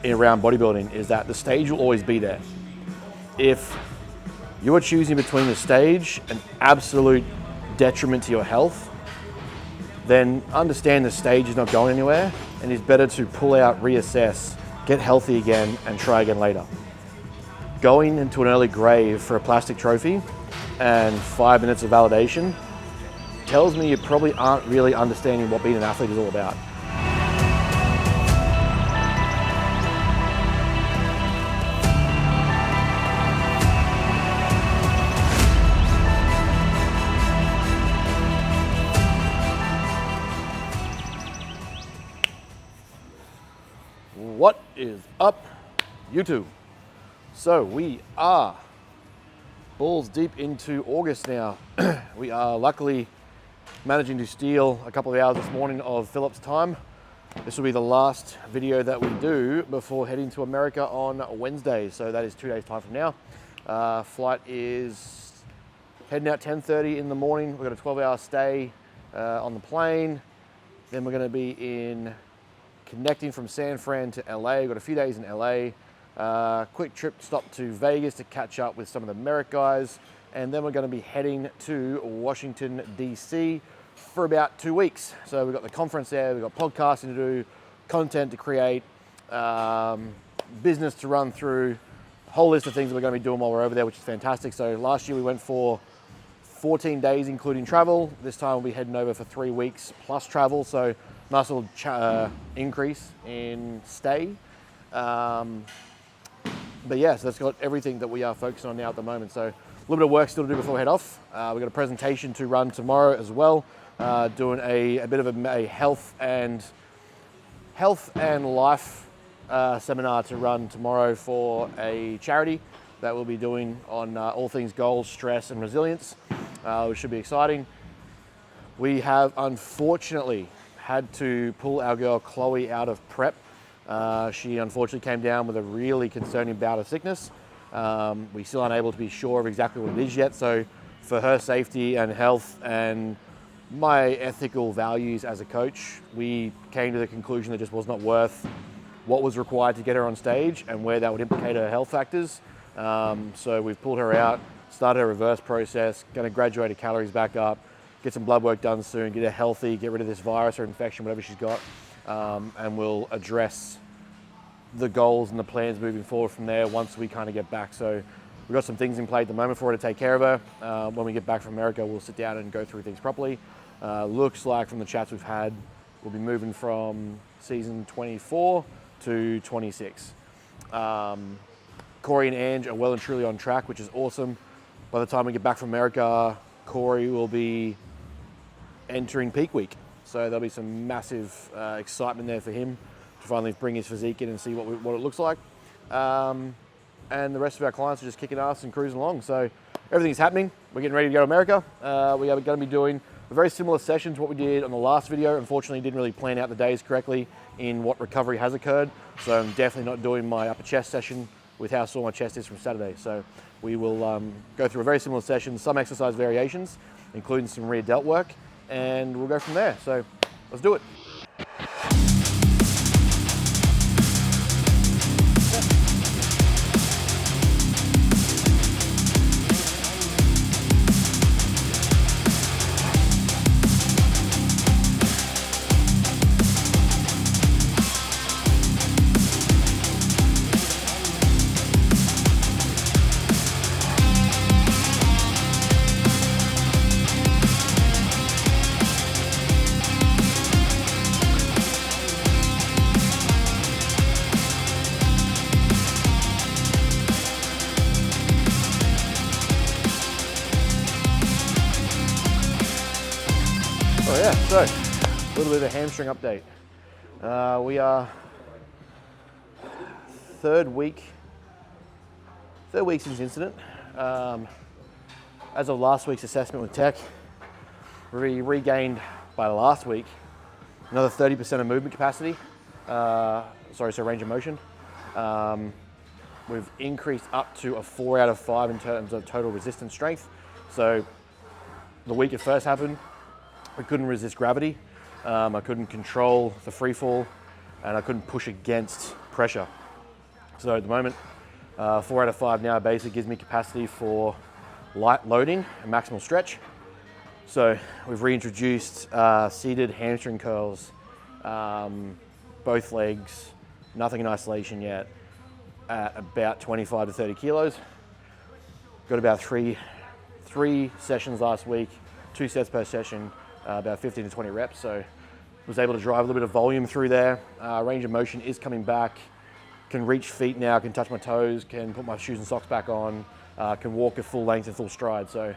around bodybuilding is that the stage will always be there. If you are choosing between the stage and absolute detriment to your health, then understand the stage is not going anywhere and it's better to pull out, reassess, get healthy again and try again later. Going into an early grave for a plastic trophy and 5 minutes of validation tells me you probably aren't really understanding what being an athlete is all about. What is up, YouTube? So we are balls deep into August now. We are luckily managing to steal a couple of hours this morning of Philip's time. This will be the last video that we do before heading to America on Wednesday. So that is 2 days time from now. Flight is heading out 10:30 in the morning. We've got a 12-hour stay on the plane. Then we're going to be connecting from San Fran to LA. We've got a few days in LA. Quick trip stop to Vegas to catch up with some of the Merrick guys. And then we're going to be heading to Washington, DC for about 2 weeks. So we've got the conference there, we've got podcasting to do, content to create, business to run through, a whole list of things that we're going to be doing while we're over there, which is fantastic. So last year we went for 14 days, including travel. This time we'll be heading over for 3 weeks plus travel. So nice little increase in stay. But yeah, so that's got everything that we are focusing on now at the moment. So a little bit of work still to do before we head off. We've got a presentation to run tomorrow as well. Doing a bit of a health and life seminar to run tomorrow for a charity that we'll be doing on all things goals, stress and resilience, which should be exciting. We have unfortunately had to pull our girl Chloe out of prep. She unfortunately came down with a really concerning bout of sickness. We still aren't able to be sure of exactly what it is yet. So for her safety and health and my ethical values as a coach, we came to the conclusion that it just was not worth what was required to get her on stage and where that would implicate her health factors. So we've pulled her out, started a reverse process, going to graduate her calories back up, get some blood work done soon, get her healthy, get rid of this virus or infection, whatever she's got, and we'll address the goals and the plans moving forward from there once we kind of get back. So we've got some things in play at the moment for her to take care of her. When we get back from America, we'll sit down and go through things properly. Looks like from the chats we've had, we'll be moving from season 24 to 26. Corey and Ange are well and truly on track, which is awesome. By the time we get back from America, Corey will be entering peak week. So there'll be some massive excitement there for him to finally bring his physique in and see what it looks like. And the rest of our clients are just kicking ass and cruising along. So everything's happening. We're getting ready to go to America. We are going to be doing a very similar session to what we did on the last video. Unfortunately, didn't really plan out the days correctly in what recovery has occurred. So I'm definitely not doing my upper chest session with how sore my chest is from Saturday. So we will go through a very similar session, some exercise variations, including some rear delt work, and we'll go from there. So let's do it. So, a little bit of a hamstring update. We are third week since incident. As of last week's assessment with tech, we regained by last week another 30% of movement capacity. Range of motion. We've increased up to a 4 out of 5 in terms of total resistance strength. So the week it first happened, I couldn't resist gravity, I couldn't control the free fall, and I couldn't push against pressure. So at the moment, 4 out of 5 now basically gives me capacity for light loading and maximal stretch. So we've reintroduced seated hamstring curls, both legs, nothing in isolation yet, at about 25 to 30 kilos. Got about three sessions last week, 2 sets per session, about 15 to 20 reps. So was able to drive a little bit of volume through there. Range of motion is coming back. Can reach feet now, can touch my toes, can put my shoes and socks back on, can walk at full length and full stride. So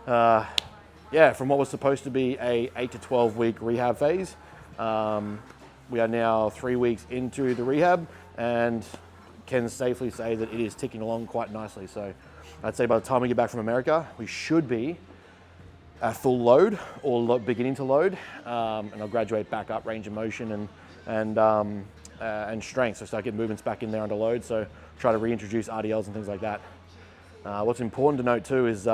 yeah, from what was supposed to be a 8 to 12 week rehab phase, we are now 3 weeks into the rehab and can safely say that it is ticking along quite nicely. So I'd say by the time we get back from America, we should be at full load or beginning to load, and I'll graduate back up range of motion and strength. So start getting movements back in there under load. So try to reintroduce RDLs and things like that. What's important to note too is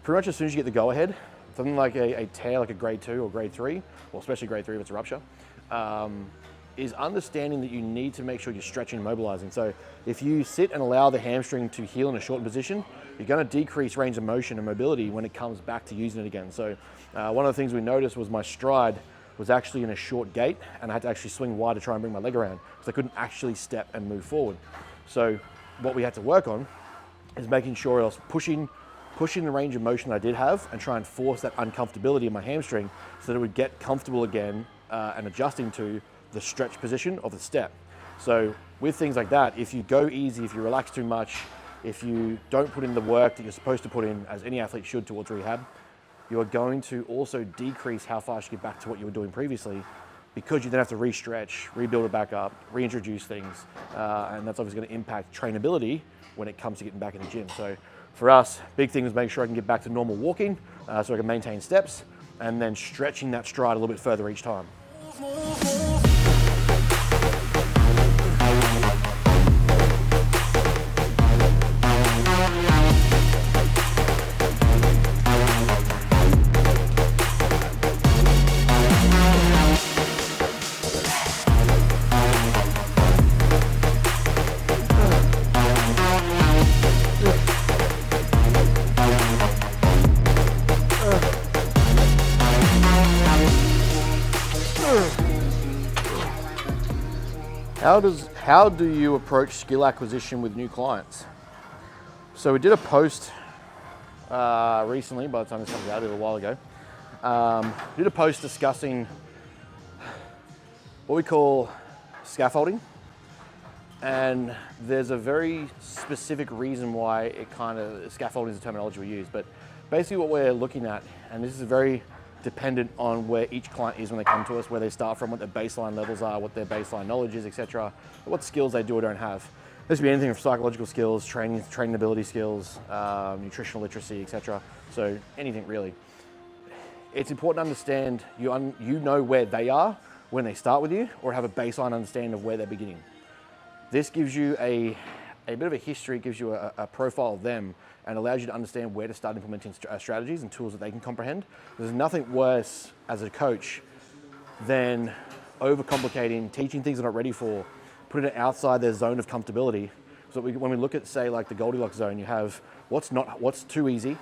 pretty much as soon as you get the go ahead, something like a tear, like a grade 2 or grade 3, or especially grade 3 if it's a rupture, is understanding that you need to make sure you're stretching and mobilizing. So if you sit and allow the hamstring to heal in a shortened position, you're going to decrease range of motion and mobility when it comes back to using it again. So one of the things we noticed was my stride was actually in a short gait, and I had to actually swing wide to try and bring my leg around because I couldn't actually step and move forward. So what we had to work on is making sure I was pushing the range of motion I did have and try and force that uncomfortability in my hamstring so that it would get comfortable again and adjusting to the stretch position of the step. So with things like that, if you go easy, if you relax too much, if you don't put in the work that you're supposed to put in, as any athlete should towards rehab, you are going to also decrease how fast you get back to what you were doing previously, because you then have to re-stretch, rebuild it back up, reintroduce things, and that's obviously going to impact trainability when it comes to getting back in the gym. So for us, big thing is make sure I can get back to normal walking so I can maintain steps, and then stretching that stride a little bit further each time. How do you approach skill acquisition with new clients? So we did a post recently, by the time this comes out, a little while ago. We did a post discussing what we call scaffolding, and there's a very specific reason why scaffolding is the terminology we use, but basically what we're looking at, and this is very dependent on where each client is when they come to us, where they start from, what their baseline levels are, what their baseline knowledge is, etc., what skills they do or don't have. This could be anything from psychological skills, trainability skills, nutritional literacy, etc. So anything really. It's important to understand you know where they are when they start with you, or have a baseline understanding of where they're beginning. This gives you a bit of a history, gives you a profile of them, and allows you to understand where to start implementing strategies and tools that they can comprehend. There's nothing worse as a coach than overcomplicating, teaching things they're not ready for, putting it outside their zone of comfortability. So when we look at, say, like the Goldilocks zone, you have what's too easy,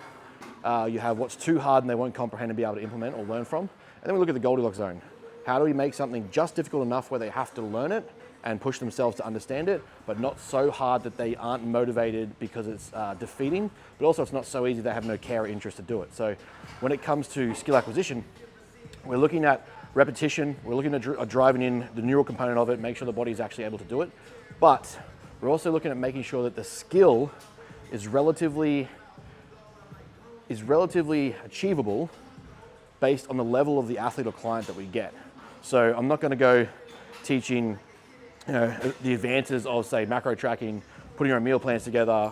you have what's too hard and they won't comprehend and be able to implement or learn from, and then we look at the Goldilocks zone. How do we make something just difficult enough where they have to learn it and push themselves to understand it, but not so hard that they aren't motivated because it's defeating, but also it's not so easy they have no care or interest to do it. So when it comes to skill acquisition, we're looking at repetition, we're looking at driving in the neural component of it, make sure the body's actually able to do it, but we're also looking at making sure that the skill is relatively achievable based on the level of the athlete or client that we get. So I'm not going to go teaching the advances of, say, macro tracking, putting your meal plans together,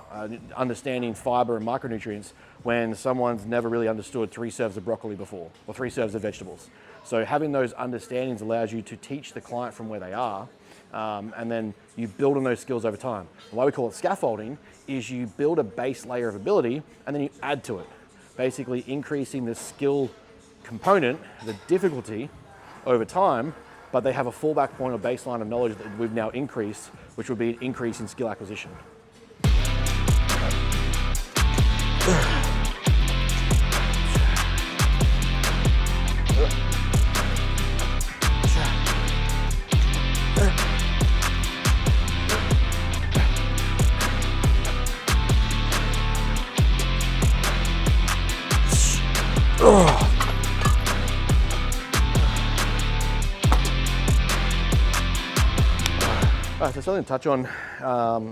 understanding fiber and micronutrients when someone's never really understood 3 serves of broccoli before, or 3 serves of vegetables. So having those understandings allows you to teach the client from where they are, and then you build on those skills over time. And why we call it scaffolding is you build a base layer of ability and then you add to it, basically increasing the skill component, the difficulty over time, but they have a fallback point or baseline of knowledge that we've now increased, which would be an increase in skill acquisition. So something to touch on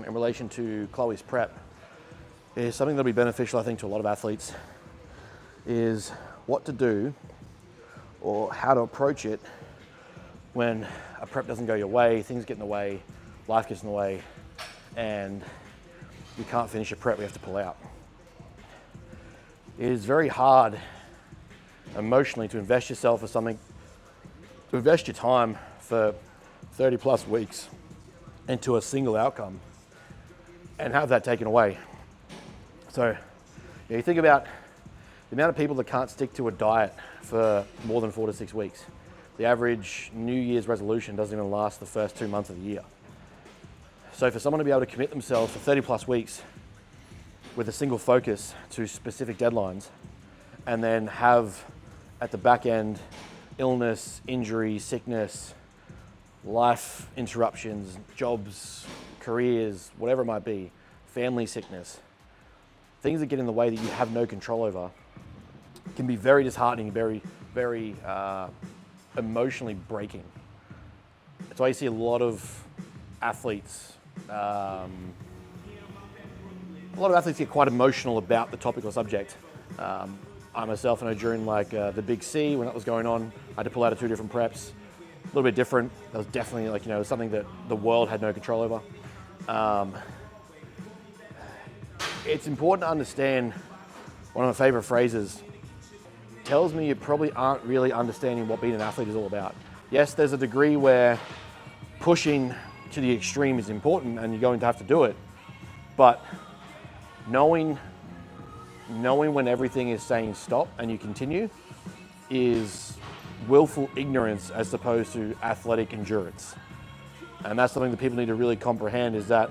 in relation to Chloe's prep is something that'll be beneficial, I think, to a lot of athletes, is what to do or how to approach it when a prep doesn't go your way, things get in the way, life gets in the way, and you can't finish a prep, we have to pull out. It is very hard emotionally to invest yourself for something, to invest your time for 30 plus weeks into a single outcome and have that taken away. So you think about the amount of people that can't stick to a diet for more than 4 to 6 weeks. The average New Year's resolution doesn't even last the first 2 months of the year. So for someone to be able to commit themselves for 30 plus weeks with a single focus to specific deadlines and then have at the back end illness, injury, sickness, life interruptions, jobs, careers, whatever it might be, family sickness, things that get in the way that you have no control over, can be very disheartening, very, very emotionally breaking. That's why you see a lot of athletes, get quite emotional about the topic or subject. I myself, I know during the Big C, when that was going on, I had to pull out of 2 different preps. A little bit different. That was definitely something that the world had no control over. It's important to understand one of my favorite phrases. Tells me you probably aren't really understanding what being an athlete is all about. Yes, there's a degree where pushing to the extreme is important and you're going to have to do it, but knowing when everything is saying stop and you continue is willful ignorance as opposed to athletic endurance. And that's something that people need to really comprehend, is that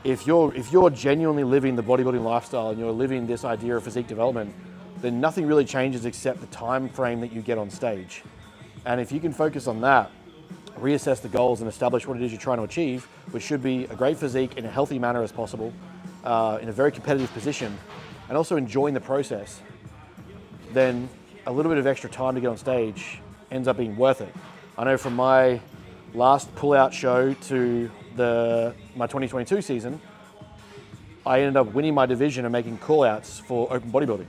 if you're genuinely living the bodybuilding lifestyle and you're living this idea of physique development, then nothing really changes except the time frame that you get on stage. And if you can focus on that, reassess the goals and establish what it is you're trying to achieve, which should be a great physique in a healthy manner as possible, in a very competitive position, and also enjoying the process, then a little bit of extra time to get on stage ends up being worth it. I know from my last pull-out show to my 2022 season, I ended up winning my division and making call-outs for open bodybuilding.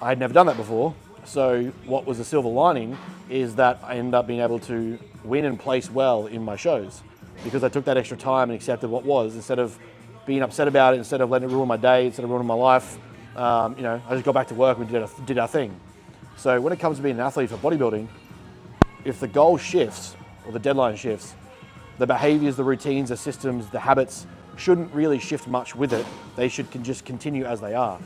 I had never done that before, so what was the silver lining is that I ended up being able to win and place well in my shows because I took that extra time and accepted what was, instead of being upset about it, instead of letting it ruin my day, instead of ruining my life. I just got back to work and did our thing. So when it comes to being an athlete for bodybuilding, if the goal shifts or the deadline shifts, the behaviors, the routines, the systems, the habits shouldn't really shift much with it. They should just continue as they are.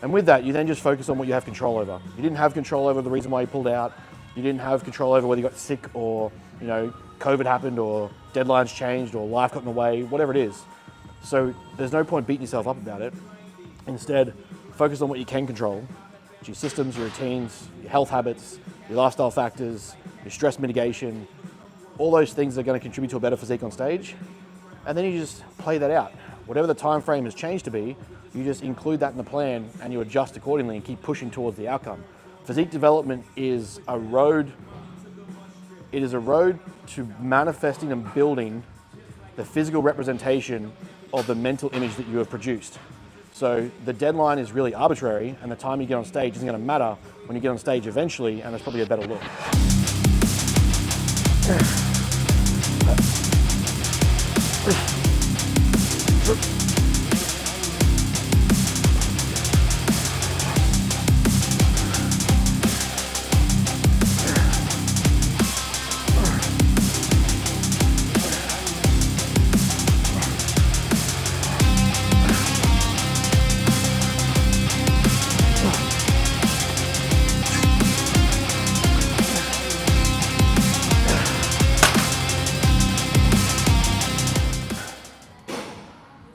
And with that, you then just focus on what you have control over. You didn't have control over the reason why you pulled out. You didn't have control over whether you got sick or, COVID happened or deadlines changed or life got in the way, whatever it is. So there's no point beating yourself up about it. Instead, focus on what you can control. Your systems, your routines, your health habits, your lifestyle factors, your stress mitigation, all those things are going to contribute to a better physique on stage. And then you just play that out. Whatever the time frame has changed to be, you just include that in the plan and you adjust accordingly and keep pushing towards the outcome. Physique development is a road. It is a road to manifesting and building the physical representation of the mental image that you have produced. So the deadline is really arbitrary, and the time you get on stage isn't going to matter when you get on stage eventually, and it's probably a better look.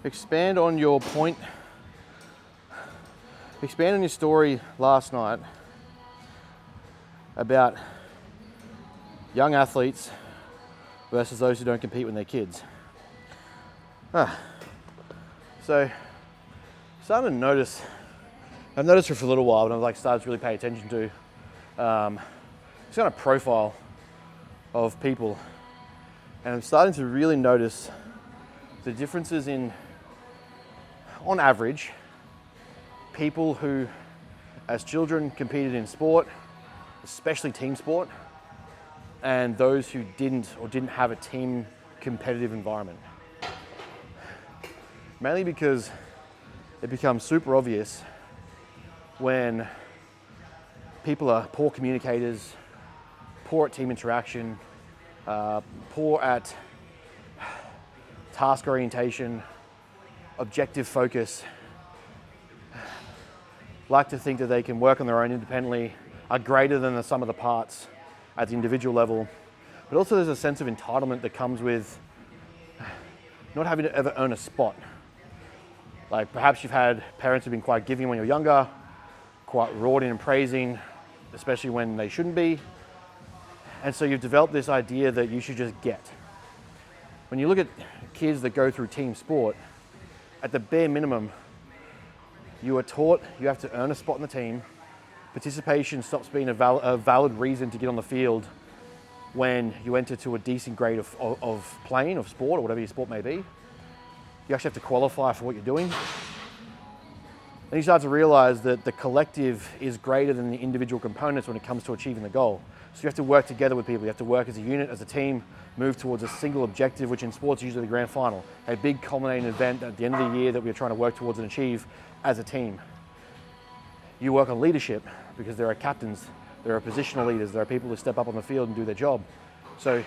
expand on your point, expand on your story last night about young athletes versus those who don't compete when they're kids. So, starting to notice, I've noticed for a little while, but I've started to really pay attention to this kind of profile of people, and I'm starting to really notice the differences in, on average, people who, as children, competed in sport, especially team sport, and those who didn't or didn't have a team competitive environment. Mainly because it becomes super obvious when people are poor communicators, poor at team interaction, poor at task orientation, objective focus, like to think that they can work on their own independently, are greater than the sum of the parts at the individual level. But also there's a sense of entitlement that comes with not having to ever earn a spot. Like perhaps you've had parents who've been quite giving when you're younger, quite rewarding and praising, especially when they shouldn't be. And so you've developed this idea that you should just get. When you look at kids that go through team sport, at the bare minimum, you are taught you have to earn a spot in the team. Participation stops being a valid reason to get on the field when you enter to a decent grade of playing, of sport, or whatever your sport may be. You actually have to qualify for what you're doing. Then you start to realize that the collective is greater than the individual components when it comes to achieving the goal. So you have to work together with people. You have to work as a unit, as a team, move towards a single objective, which in sports is usually the grand final, a big culminating event at the end of the year that we're trying to work towards and achieve as a team. You work on leadership because there are captains, there are positional leaders, there are people who step up on the field and do their job. So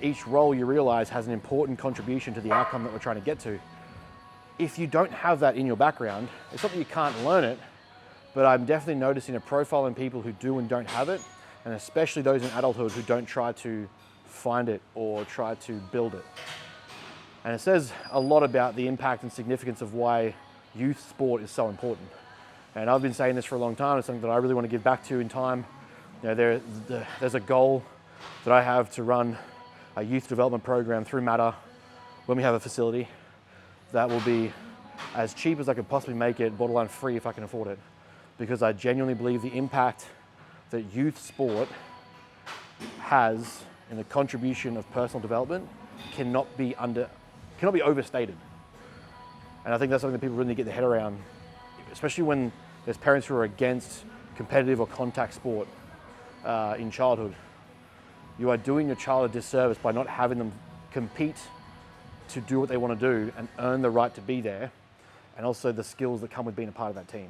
each role you realize has an important contribution to the outcome that we're trying to get to. If you don't have that in your background, it's not that you can't learn it, but I'm definitely noticing a profile in people who do and don't have it, and especially those in adulthood who don't try to find it or try to build it. And it says a lot about the impact and significance of why youth sport is so important. And I've been saying this for a long time. It's something that I really want to give back to in time. You know, there's a goal that I have to run a youth development program through Matter when we have a facility that will be as cheap as I could possibly make it, borderline free if I can afford it. Because I genuinely believe the impact that youth sport has in the contribution of personal development cannot be overstated. And I think that's something that people really need to get their head around, especially when there's parents who are against competitive or contact sport in childhood. You are doing your child a disservice by not having them compete to do what they want to do and earn the right to be there, and also the skills that come with being a part of that team.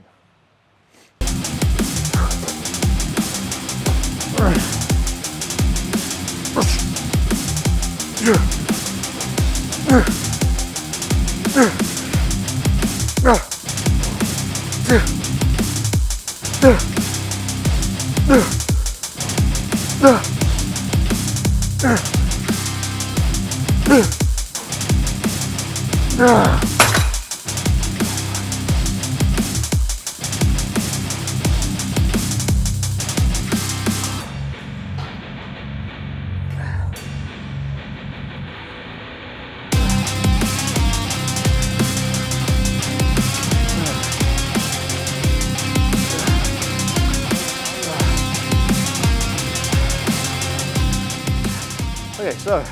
Okay, so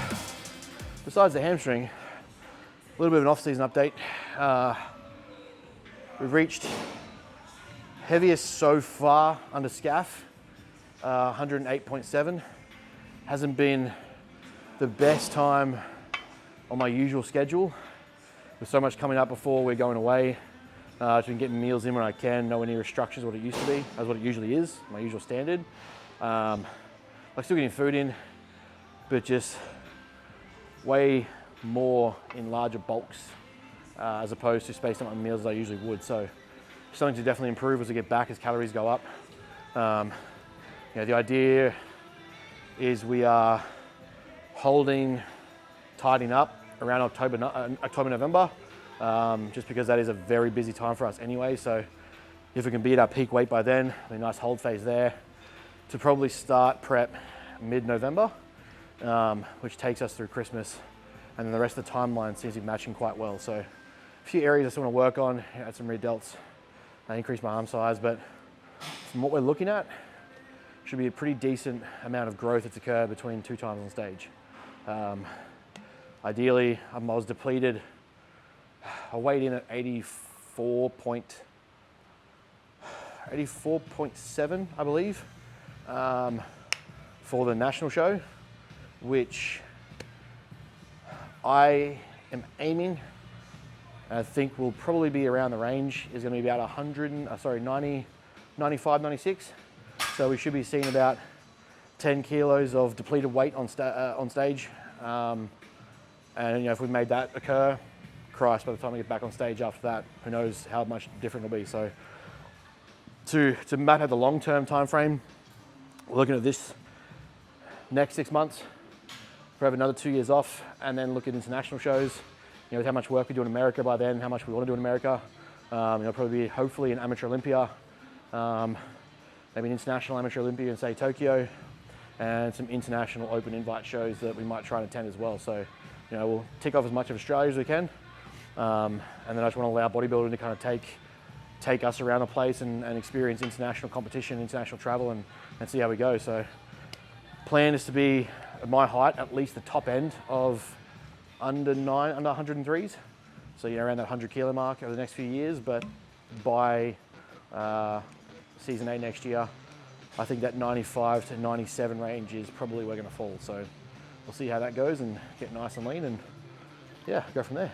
besides the hamstring, a little bit of an off-season update. We've reached heaviest so far under SCAF, 108.7. Hasn't been the best time on my usual schedule. With so much coming up before we're going away, I've been getting meals in when I can, nowhere near as structured as what it used to be, as what it usually is, my usual standard. Like still getting food in, but just way more in larger bulks as opposed to spacing out my meals as I usually would. So something to definitely improve as we get back, as calories go up. The idea is we are holding, tidying up around October, November, just because that is a very busy time for us anyway. So if we can be at our peak weight by then, a nice hold phase there to probably start prep mid-November, which takes us through Christmas. And then the rest of the timeline seems to be matching quite well. So a few areas I still want to work on, add some rear delts, increase my arm size, but from what we're looking at, should be a pretty decent amount of growth that's occurred between 2 times on stage. Ideally, I was depleted. I weighed in at 84.7, I believe, for the national show, which I am aiming, and I think will probably be around the range, is going to be about 95, 96. So we should be seeing about 10 kilos of depleted weight on stage. And if we made that occur, Christ, by the time we get back on stage after that, who knows how much different it'll be. So to Matt had the long-term time frame, we're looking at this next 6 months, we have another 2 years off, and then look at international shows, with how much work we do in America by then, how much we want to do in America. Probably be hopefully an amateur Olympia, maybe an international amateur Olympia in say Tokyo, and some international open invite shows that we might try and attend as well. So, we'll tick off as much of Australia as we can. And then I just want to allow bodybuilding to kind of take us around the place and experience international competition, international travel, and see how we go. So plan is to be at my height, at least the top end of under 103s. So around that 100 kilo mark over the next few years, but by season 8 next year, I think that 95 to 97 range is probably where we're gonna fall. So we'll see how that goes and get nice and lean and yeah, go from there.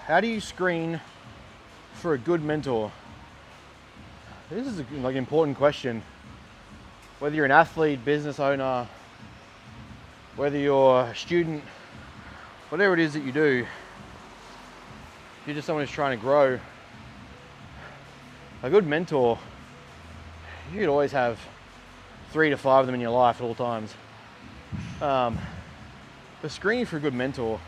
How do you screen for a good mentor? This is an important question. Whether you're an athlete, business owner, whether you're a student, whatever it is that you do, if you're just someone who's trying to grow, a good mentor, you could always have 3 to 5 of them in your life at all times. The screening for a good mentor,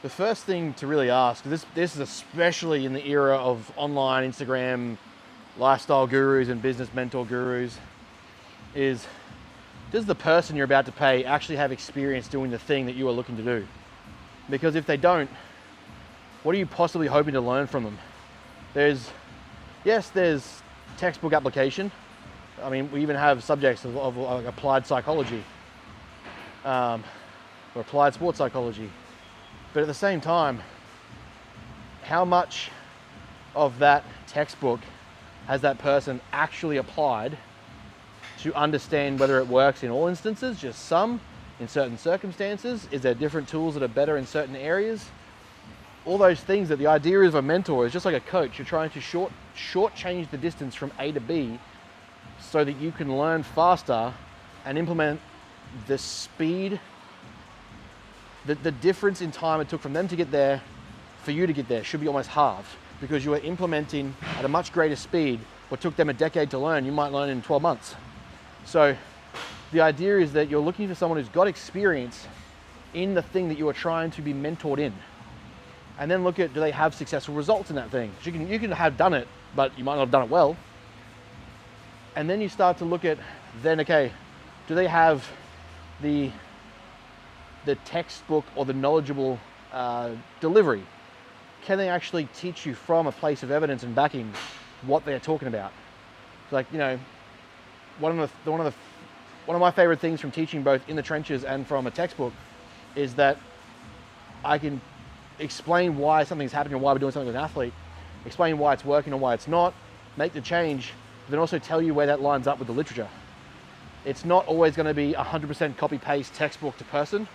the first thing to really ask, this is especially in the era of online Instagram lifestyle gurus and business mentor gurus, is does the person you're about to pay actually have experience doing the thing that you are looking to do? Because if they don't, what are you possibly hoping to learn from them? There's textbook application. I mean, we even have subjects of applied psychology, or applied sports psychology. But at the same time, how much of that textbook has that person actually applied to understand whether it works in all instances, just some, in certain circumstances? Is there different tools that are better in certain areas? All those things. That the idea of a mentor is just like a coach. You're trying to shortchange the distance from A to B so that you can learn faster and implement the speed. The difference in time it took from them to get there for you to get there should be almost halved, because you are implementing at a much greater speed what took them a decade to learn, you might learn in 12 months. So the idea is that you're looking for someone who's got experience in the thing that you are trying to be mentored in. And then look at, do they have successful results in that thing? You can have done it, but you might not have done it well. And then you start to look at, okay, do they have the textbook or the knowledgeable delivery? Can they actually teach you from a place of evidence and backing what they're talking about? Like, one of my favorite things from teaching both in the trenches and from a textbook is that I can explain why something's happening and why we're doing something with an athlete, explain why it's working and why it's not, make the change, but then also tell you where that lines up with the literature. It's not always going to be 100% copy-paste textbook to person.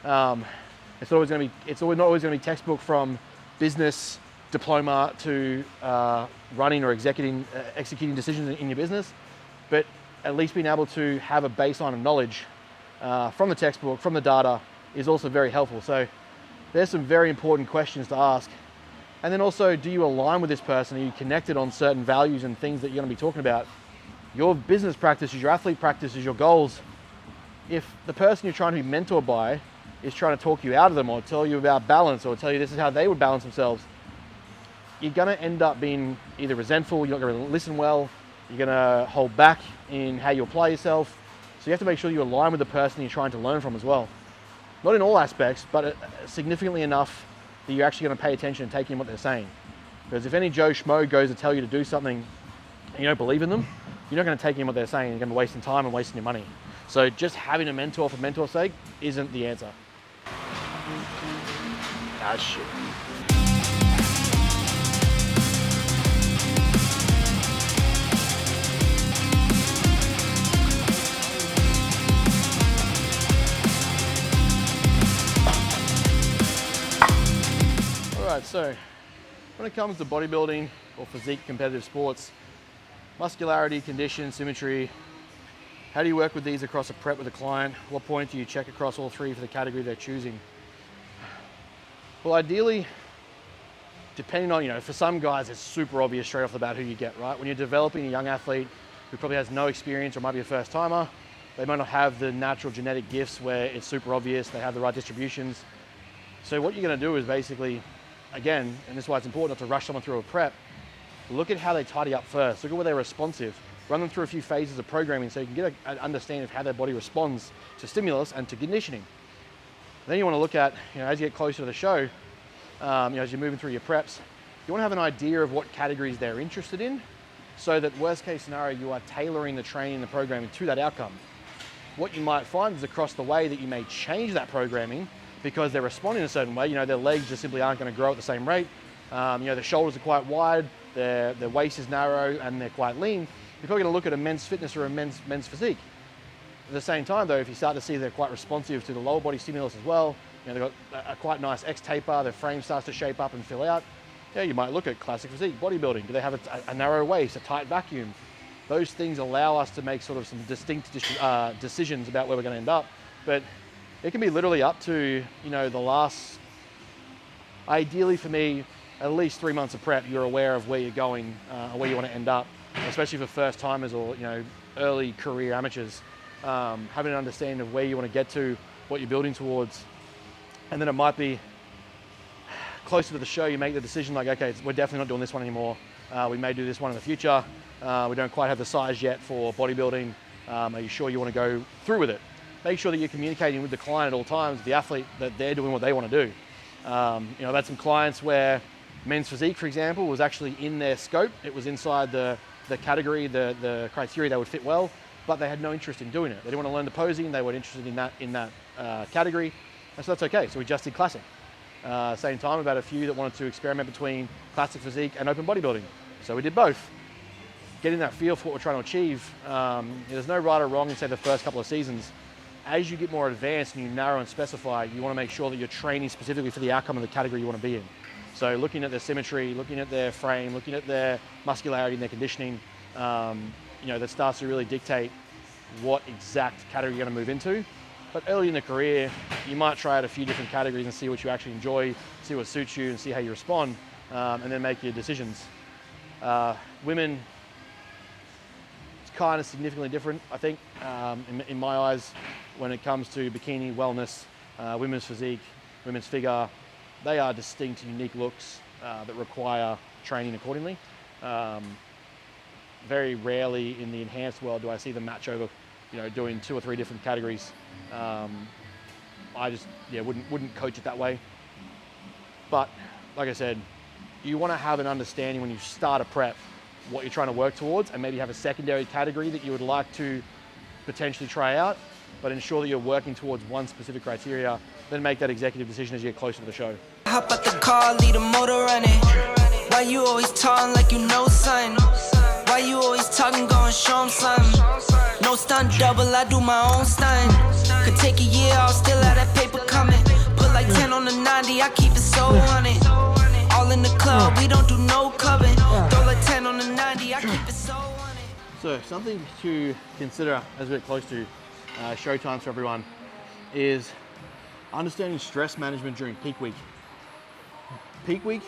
It's not always going to be textbook from business diploma to running or executing decisions in your business, but at least being able to have a baseline of knowledge from the textbook, from the data, is also very helpful. So there's some very important questions to ask. And then also, do you align with this person? Are you connected on certain values and things that you're going to be talking about? Your business practices, your athlete practices, your goals. If the person you're trying to be mentored by is trying to talk you out of them or tell you about balance or tell you this is how they would balance themselves, you're going to end up being either resentful, you're not going to listen well, you're going to hold back in how you apply yourself. So you have to make sure you align with the person you're trying to learn from as well. Not in all aspects, but significantly enough that you're actually going to pay attention and take in what they're saying. Because if any Joe Schmo goes to tell you to do something and you don't believe in them, you're not going to take in what they're saying. You're going to be wasting time and wasting your money. So just having a mentor for mentor's sake isn't the answer. Ah, shit. All right, so when it comes to bodybuilding or physique competitive sports, muscularity, condition, symmetry, how do you work with these across a prep with a client? What point do you check across all three for the category they're choosing? Well, ideally, depending on, for some guys, it's super obvious straight off the bat who you get, right? When you're developing a young athlete who probably has no experience or might be a first timer, they might not have the natural genetic gifts where it's super obvious, they have the right distributions. So what you're gonna do is basically, again, and this is why it's important not to rush someone through a prep, look at how they tidy up first. Look at where they're responsive. Run them through a few phases of programming so you can get an understanding of how their body responds to stimulus and to conditioning. Then you want to look at, as you get closer to the show, as you're moving through your preps, you want to have an idea of what categories they're interested in so that worst case scenario, you are tailoring the training and the programming to that outcome. What you might find is across the way that you may change that programming because they're responding a certain way. Their legs just simply aren't going to grow at the same rate. The shoulders are quite wide, their waist is narrow, and they're quite lean. You're probably going to look at a men's fitness or a men's physique. At the same time, though, if you start to see they're quite responsive to the lower body stimulus as well, they've got a quite nice X taper, their frame starts to shape up and fill out. You might look at classic physique, bodybuilding. Do they have a narrow waist, a tight vacuum? Those things allow us to make sort of some distinct decisions about where we're going to end up. But it can be literally up to, the last, ideally for me, at least 3 months of prep, you're aware of where you're going, where you want to end up, especially for first timers or early career amateurs. Having an understanding of where you want to get to, what you're building towards, and then it might be closer to the show, you make the decision like, okay, we're definitely not doing this one anymore. We may do this one in the future. We don't quite have the size yet for bodybuilding. Are you sure you want to go through with it? Make sure that you're communicating with the client at all times, the athlete, that they're doing what they want to do. I've had some clients where men's physique, for example, was actually in their scope. It was inside the category, the criteria they would fit well, but they had no interest in doing it. They didn't want to learn the posing. They weren't interested in that category. And so that's okay. So we just did classic. Same time, about a few that wanted to experiment between classic physique and open bodybuilding. So we did both. Getting that feel for what we're trying to achieve. There's no right or wrong in, say, the first couple of seasons. As you get more advanced and you narrow and specify, you want to make sure that you're training specifically for the outcome of the category you want to be in. So looking at their symmetry, looking at their frame, looking at their muscularity and their conditioning, that starts to really dictate what exact category you're going to move into. But early in the career, you might try out a few different categories and see what you actually enjoy, see what suits you, and see how you respond, and then make your decisions. Women, it's kind of significantly different, I think, in my eyes, when it comes to bikini, wellness, women's physique, women's figure. They are distinct, unique looks that require training accordingly. Very rarely in the enhanced world do I see them match over, doing 2 or 3 different categories. I just, wouldn't coach it that way. But like I said, you want to have an understanding when you start a prep what you're trying to work towards, and maybe have a secondary category that you would like to potentially try out. but ensure that you're working towards one specific criteria, then make that executive decision as you get closer to the show. Hop out the car, leave the motor running. Why you always talking like you know something? Why you always talking, going show 'em something? No stunt double, I do my own stunt. Could take a year, I'll still have that paper coming. Put like 10 on the 90, I keep it so on it. All in the club, we don't do no clubbing. Throw like 10 on the 90, I keep it so on it. So something to consider as we get close to show times for everyone is understanding stress management during peak week. Peak week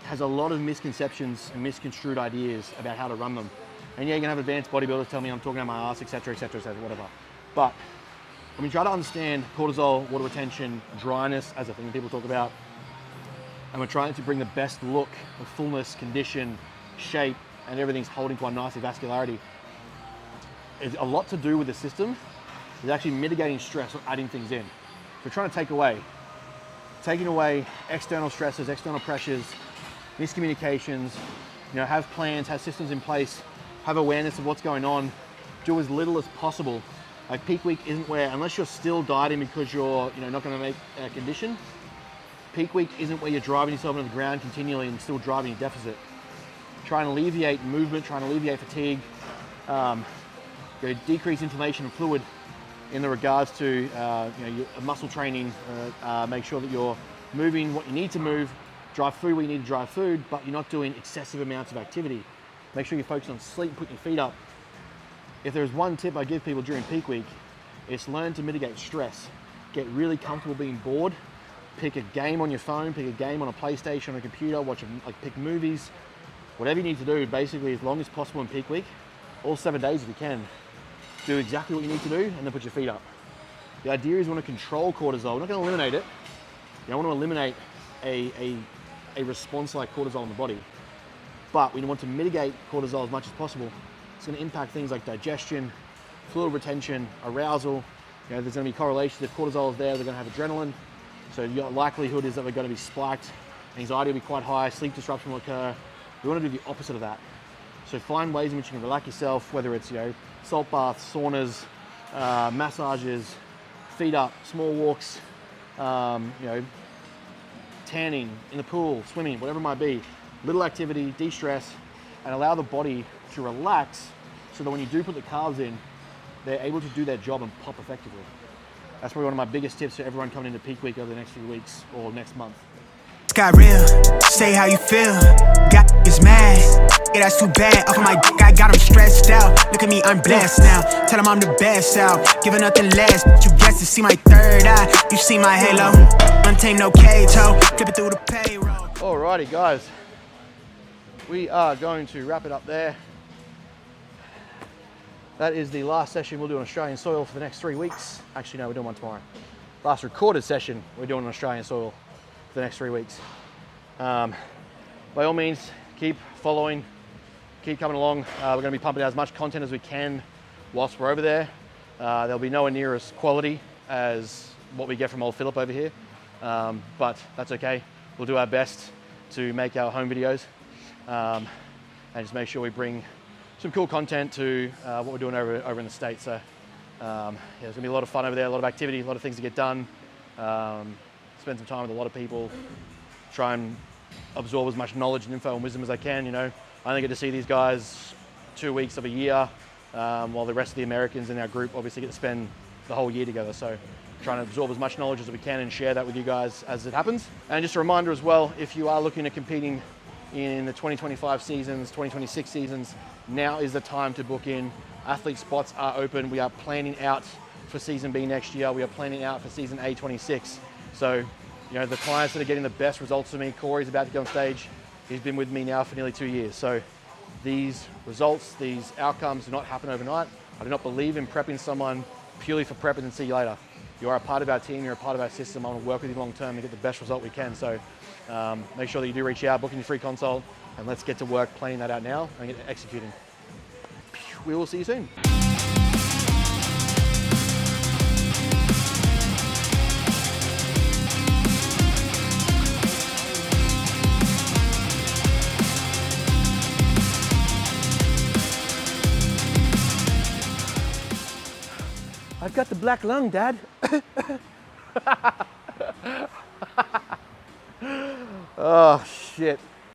has a lot of misconceptions and misconstrued ideas about how to run them. And yeah, you're gonna have advanced bodybuilders tell me I'm talking out my ass, etc., etc., etc., whatever. But when we try to understand cortisol, water retention, dryness as a thing people talk about, and we're trying to bring the best look of fullness, condition, shape, and everything's holding quite nicely, vascularity, it's a lot to do with the system. It's actually mitigating stress or adding things in. So we're trying to taking away external stresses, external pressures, miscommunications, have plans, have systems in place, have awareness of what's going on, do as little as possible. Like peak week isn't where, unless you're still dieting because you're not going to make a condition, peak week isn't where you're driving yourself into the ground continually and still driving a deficit. Trying to alleviate movement, trying to alleviate fatigue, decrease inflammation and fluid in the regards to your muscle training, make sure that you're moving what you need to move, drive food where you need to drive food, but you're not doing excessive amounts of activity. Make sure you focus on sleep, put your feet up. If there's one tip I give people during peak week, it's learn to mitigate stress. Get really comfortable being bored. Pick a game on your phone, pick a game on a PlayStation or a computer, pick movies, whatever you need to do, basically as long as possible in peak week, all 7 days if you can. Do exactly what you need to do and then put your feet up. The idea is you want to control cortisol. We're not going to eliminate it. You don't want to eliminate a response like cortisol in the body. But we want to mitigate cortisol as much as possible. It's going to impact things like digestion, fluid retention, arousal. There's going to be correlations. If cortisol is there, they're going to have adrenaline. So your likelihood is that they're going to be spiked. Anxiety will be quite high. Sleep disruption will occur. We want to do the opposite of that. So find ways in which you can relax yourself, whether it's salt baths, saunas, massages, feet up, small walks, tanning in the pool, swimming, whatever it might be. Little activity, de-stress, and allow the body to relax so that when you do put the carbs in, they're able to do their job and pop effectively. That's probably one of my biggest tips for everyone coming into peak week over the next few weeks or next month. It's got real, say how you feel. Got is mad, yeah, that's too bad. Off of my dick, I got him stressed out. Look at me, I'm blessed now. Tell him I'm the best out, giving nothing less. But you guess to see my third eye, you see my halo. Untamed, no cage, ho, flip it through the payroll. Alrighty, guys, we are going to wrap it up there. That is the last session we'll do on Australian soil for the next 3 weeks. Actually, no, we're doing one tomorrow. Last recorded session we're doing on Australian soil for the next 3 weeks. By all means, keep following, keep coming along. We're going to be pumping out as much content as we can whilst we're over there. There'll be nowhere near as quality as what we get from old Philip over here, but that's okay. We'll do our best to make our home videos and just make sure we bring some cool content to what we're doing over in the States. So yeah, there's gonna be a lot of fun over there, a lot of activity, a lot of things to get done. Spend some time with a lot of people, try and absorb as much knowledge and info and wisdom as I can. I only get to see these guys 2 weeks of a year, while the rest of the Americans in our group obviously get to spend the whole year together. So trying to absorb as much knowledge as we can and share that with you guys as it happens. And just a reminder as well, if you are looking at competing in the 2025 seasons, 2026 seasons, now is the time to book in. Athlete spots are open. We are planning out for season B next year. We are planning out for season A 26. So, the clients that are getting the best results for me, Corey's about to go on stage. He's been with me now for nearly 2 years. So these results, these outcomes do not happen overnight. I do not believe in prepping someone purely for prep and then see you later. You are a part of our team, you're a part of our system. I want to work with you long term and get the best result we can. So make sure that you do reach out, book in your free consult, and let's get to work planning that out now and get executing. We will see you soon. got the black lung, Dad. Oh, shit.